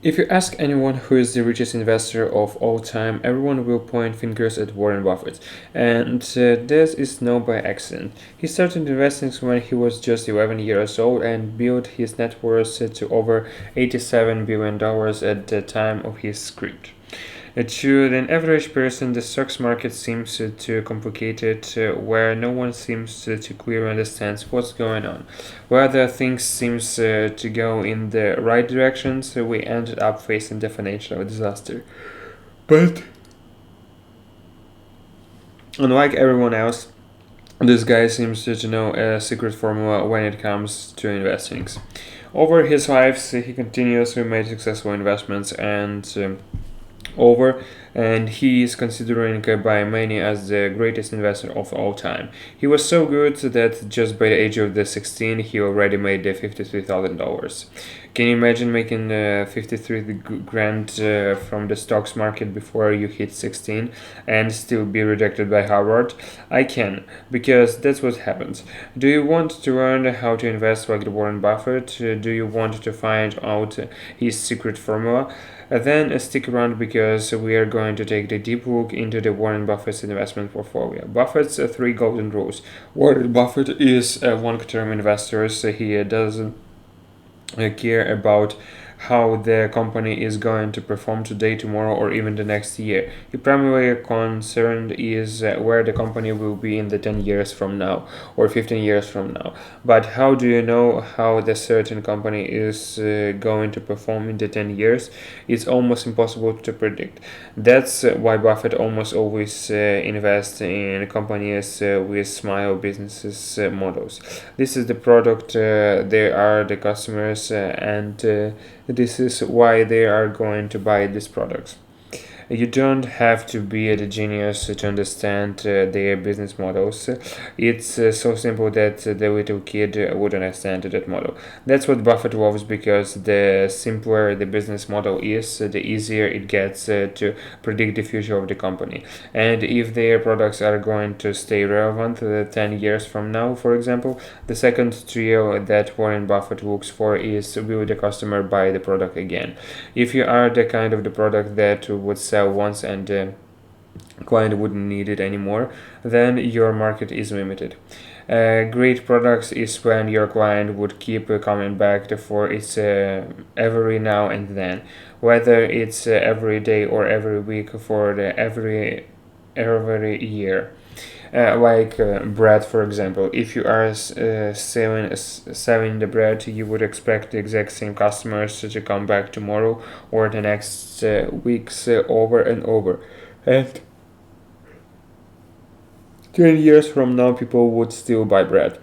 If you ask anyone who is the richest investor of all time, everyone will point fingers at Warren Buffett. And this is no by accident. He started investing when he was just 11 years old and built his net worth to over $87 billion at the time of his script. To an average person, the stock market seems too complicated, where no one seems to clearly understand what's going on. Whether things seems to go in the right direction, so we ended up facing the financial disaster. But unlike everyone else, this guy seems to know a secret formula when it comes to investing. Over his life, he continuously made successful investments over, and he is considered by many as the greatest investor of all time. He was so good that just by the age of the 16 he already made the $53,000. Can you imagine making 53 grand from the stocks market before you hit 16 and still be rejected by Harvard? I can, because that's what happens. Do you want to learn how to invest like the Warren Buffett? Do you want to find out his secret formula? Then stick around because we are going to take a deep look into the Warren Buffett's investment portfolio. Buffett's three golden rules. Warren Buffett is a long-term investor, so he doesn't care about how the company is going to perform today, tomorrow, or even the next year. The primary concern is where the company will be in the 10 years from now or 15 years from now. But how do you know how the certain company is going to perform in the 10 years? It's almost impossible to predict. That's why Buffett almost always invests in companies with smile businesses models. This is the product, they are the customers, and this is why they are going to buy these products. You don't have to be a genius to understand their business models. It's so simple that the little kid would understand that model. That's what Buffett loves, because the simpler the business model is, the easier it gets to predict the future of the company. And if their products are going to stay relevant 10 years from now, for example, the second trio that Warren Buffett looks for is, will the customer buy the product again? If you are the kind of the product that would sell once and the client wouldn't need it anymore, then your market is limited. Great products is when your client would keep coming back for its every now and then, whether it's every day or every week for the every year. Bread, for example. If you are selling the bread, you would expect the exact same customers to come back tomorrow or the next weeks over and over. And 10 years from now, people would still buy bread.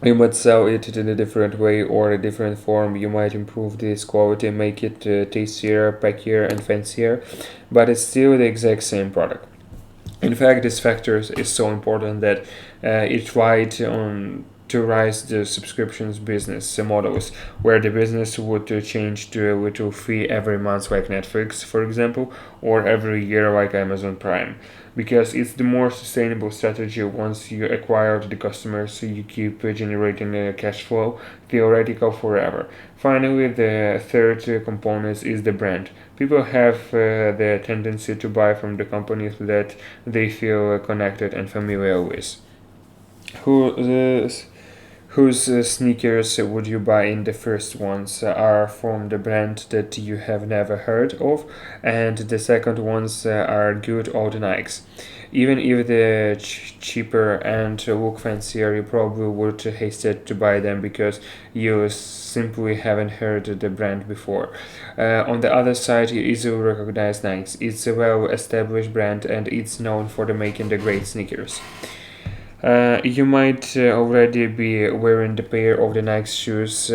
You might sell it in a different way or a different form. You might improve this quality, make it tastier, packier, and fancier, but it's still the exact same product. In fact, this factor is so important that it tried on to rise the subscriptions business models, where the business would change to a little fee every month, like Netflix, for example, or every year, like Amazon Prime. Because it's the more sustainable strategy. Once you acquire the customers, so you keep generating cash flow, theoretical forever. Finally, the third component is the brand. People have the tendency to buy from the companies that they feel connected and familiar with. Who, uh, whose sneakers would you buy in? The first ones are from the brand that you have never heard of, and the second ones are good old Nikes. Even if they're cheaper and look fancier, you probably would hasten to buy them because you simply haven't heard the brand before. On the other side, you easily recognize Nikes. It's a well-established brand and it's known for the making the great sneakers. You might already be wearing the pair of the Nike shoes.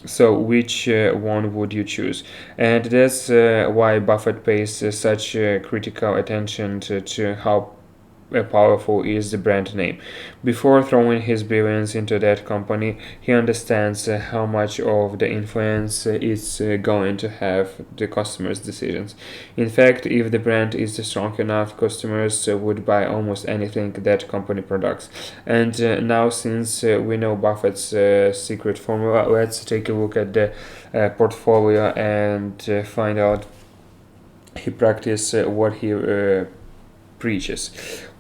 So, which one would you choose? And that's why Buffett pays such critical attention to how powerful is the brand name. Before throwing his billions into that company, he understands how much of the influence it's going to have the customers' decisions. In fact, if the brand is strong enough, customers would buy almost anything that company products. And now, since we know Buffett's secret formula, let's take a look at the portfolio and find out he practice what he preaches.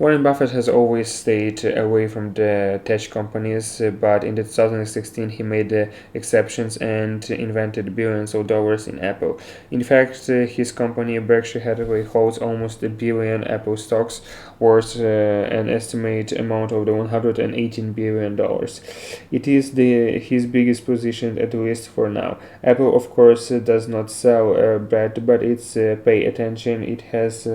Warren Buffett has always stayed away from the tech companies, but in 2016 he made exceptions and invested billions of dollars in Apple. In fact, his company Berkshire Hathaway holds almost a billion Apple stocks, worth an estimated amount of the $118 billion. It is his biggest position, at least for now. Apple, of course, does not sell bread, but it's pay attention. It has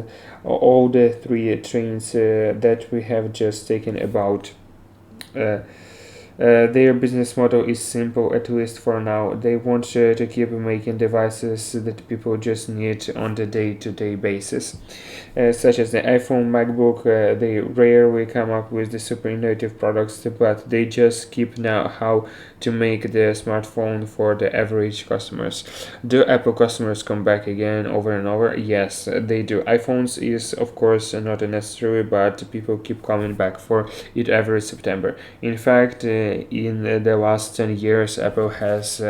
all the three trains that we have just taken about. Uh, their business model is simple, at least for now. They want to keep making devices that people just need on the day-to-day basis, such as the iPhone, MacBook. They rarely come up with the super innovative products, but they just keep now how to make the smartphone for the average customers. Do Apple customers come back again over and over? Yes, they do. iPhones is of course not a necessary, but people keep coming back for it every September. In fact, in the last 10 years, Apple has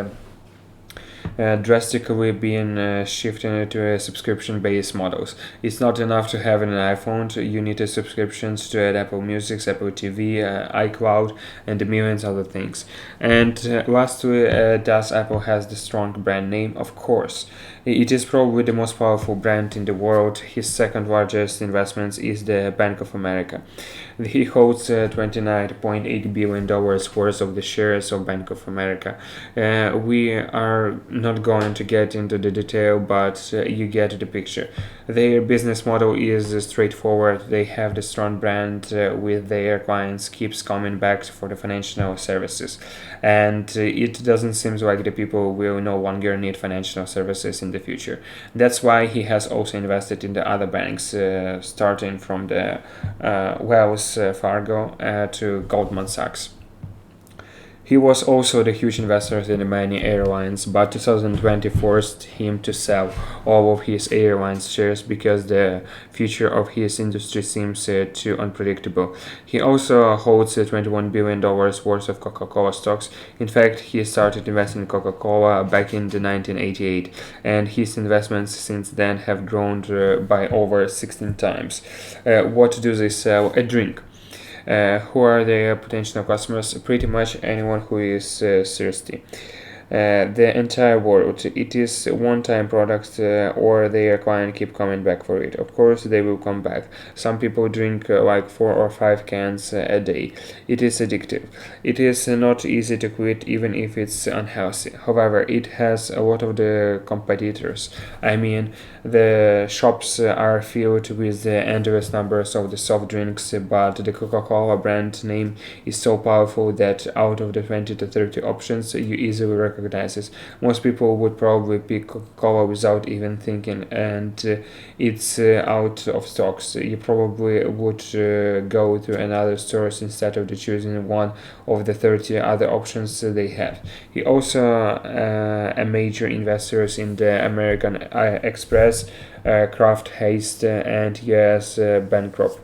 drastically been shifting to subscription-based models. It's not enough to have an iPhone. You need a subscription to Apple Music, Apple TV, iCloud, and millions other things. And lastly, does Apple has the strong brand name? Of course. It is probably the most powerful brand in the world. His second largest investment is the Bank of America. He holds $29.8 billion worth of the shares of Bank of America. We are not going to get into the detail, but you get the picture. Their business model is straightforward. They have the strong brand with their clients keeps coming back for the financial services. And it doesn't seem like the people will no longer need financial services in the future. That's why he has also invested in the other banks, starting from the Wells Fargo to Goldman Sachs. He was also the huge investor in the many airlines, but 2020 forced him to sell all of his airlines shares because the future of his industry seems too unpredictable. He also holds $21 billion worth of Coca-Cola stocks. In fact, he started investing in Coca-Cola back in the 1988, and his investments since then have grown by over 16 times. What do they sell? A drink. Who are their potential customers? Pretty much anyone who is thirsty. The entire world. It is one-time product, or their client keep coming back for it. Of course, they will come back. Some people drink like 4 or 5 cans a day. It is addictive. It is not easy to quit, even if it's unhealthy. However, it has a lot of the competitors. I mean, the shops are filled with the endless numbers of the soft drinks, but the Coca-Cola brand name is so powerful that out of the 20 to 30 options, you easily recognize it. Most people would probably pick Coca-Cola without even thinking, and it's out of stocks. You probably would go to another stores instead of choosing one of the 30 other options they have. He also a major investor in the American Express, Kraft Haste, and US Bancroft.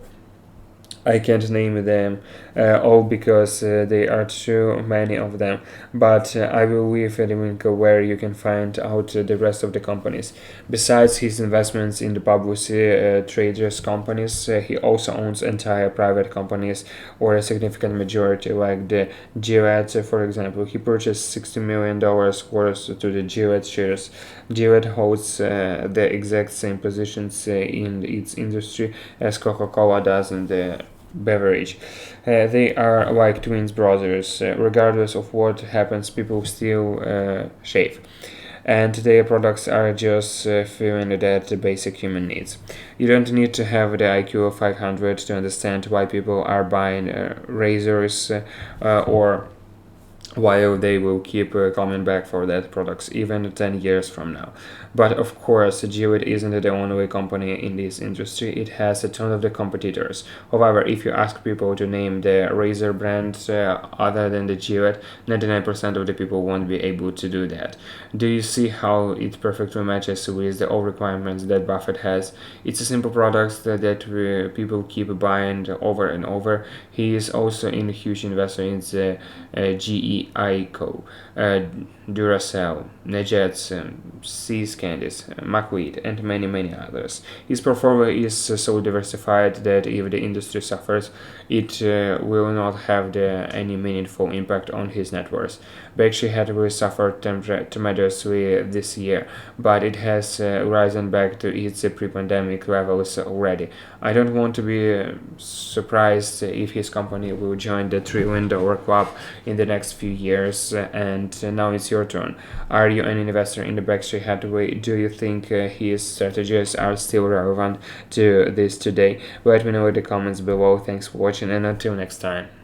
I can't name them all because there are too many of them, but I will leave a link where you can find out the rest of the companies. Besides his investments in the publicly traders companies, he also owns entire private companies or a significant majority, like the Gillette, for example. He purchased $60 million worth to the Gillette shares. Gillette holds the exact same positions in its industry as Coca-Cola does in the beverage. They are like twins brothers. Regardless of what happens, people still shave. And their products are just filling that basic human needs. You don't need to have the IQ of 500 to understand why people are buying razors or while they will keep coming back for that products even 10 years from now. But of course, Jewett isn't the only company in this industry. It has a ton of the competitors. However, if you ask people to name the razor brands other than the Jewett, 99% of the people won't be able to do that. Do you see how it perfectly matches with the old requirements that Buffett has? It's a simple product that people keep buying over and over. He is also a huge investor in the GEICO, uh, Duracell, Nejets, Seas Candies, Macweed, and many, many others. His portfolio is so diversified that if the industry suffers, it will not have any meaningful impact on his net worth. Berkshire Hathaway suffered tremendously this year, but it has risen back to its pre-pandemic levels already. I don't want to be surprised if his company will join the trillion-dollar club in the next few years. And now it's your turn. Are you an investor in the Berkshire Hathaway? Do you think his strategies are still relevant to this today? Let me know in the comments below. Thanks for watching, and until next time.